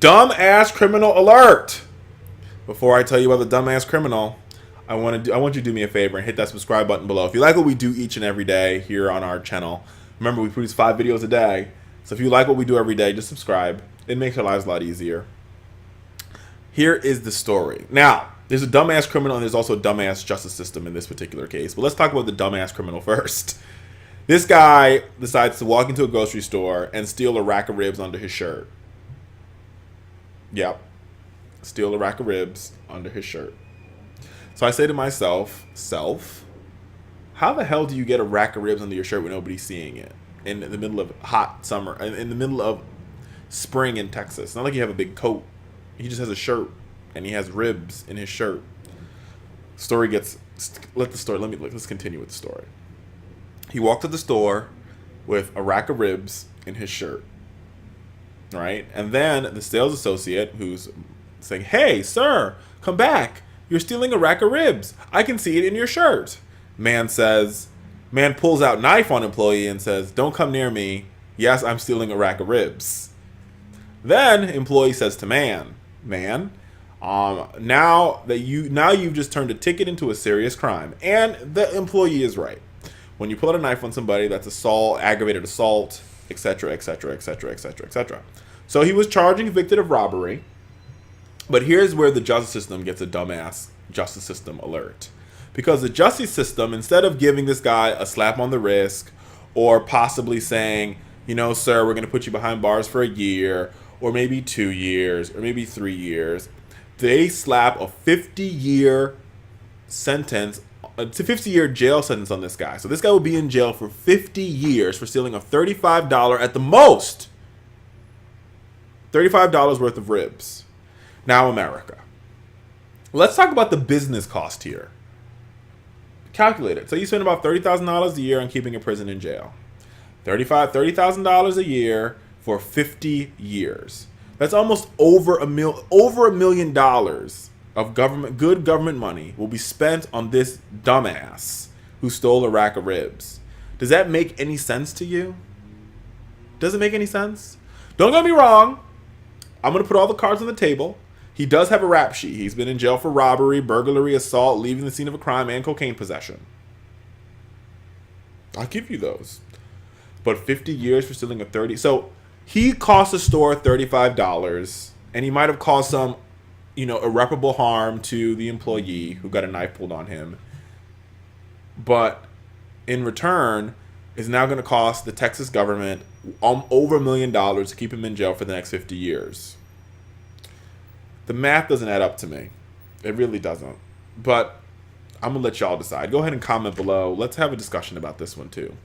Dumbass criminal alert. Before I tell you about the dumbass criminal, I want you to do me a favor and hit that subscribe button below. If you like what we do each and every day here on our channel, remember we produce 5 videos a day. So if you like what we do every day, just subscribe. It makes our lives a lot easier. Here is the story. Now, there's a dumbass criminal and there's also a dumbass justice system in this particular case. But let's talk about the dumbass criminal first. This guy decides to walk into a grocery store and steal a rack of ribs under his shirt. Yep. Steal a rack of ribs under his shirt. So I say to myself, how the hell do you get a rack of ribs under your shirt when nobody's seeing it? In the middle of hot summer, in the middle of spring in Texas. It's not like you have a big coat. He just has a shirt and he has ribs in his shirt. Let's continue with the story. He walked to the store with a rack of ribs in his shirt. Right? And then the sales associate who's saying, "Hey, sir, come back. You're stealing a rack of ribs. I can see it in your shirt." Man pulls out knife on employee and says, "Don't come near me. Yes, I'm stealing a rack of ribs." Then employee says to man, now you've just turned a ticket into a serious crime. And the employee is right. When you pull out a knife on somebody, that's assault, aggravated assault, etc., etc., etc., etc., etc. So he was charged and convicted of robbery. But here's where the justice system gets a dumbass justice system alert. Because the justice system, instead of giving this guy a slap on the wrist or possibly saying, sir, we're going to put you behind bars for a year or maybe 2 years or maybe 3 years, they slap a 50-year sentence, a 50-year jail sentence on this guy. So this guy will be in jail for 50 years for stealing a $35 at the most, $35 worth of ribs. Now, America. Let's talk about the business cost here. Calculate it. So you spend about $30,000 a year on keeping a person in jail. $30,000 a year for 50 years. That's almost over $1 million of good government money will be spent on this dumbass who stole a rack of ribs. Does that make any sense to you? Does it make any sense? Don't get me wrong. I'm going to put all the cards on the table. He does have a rap sheet. He's been in jail for robbery, burglary, assault, leaving the scene of a crime, and cocaine possession. I'll give you those. But 50 years for stealing a 30. So he cost the store $35, and he might have caused some, irreparable harm to the employee who got a knife pulled on him. But in return, is now going to cost the Texas government over $1 million to keep him in jail for the next 50 years. The math doesn't add up to me. It really doesn't. But I'm going to let y'all decide. Go ahead and comment below. Let's have a discussion about this one too.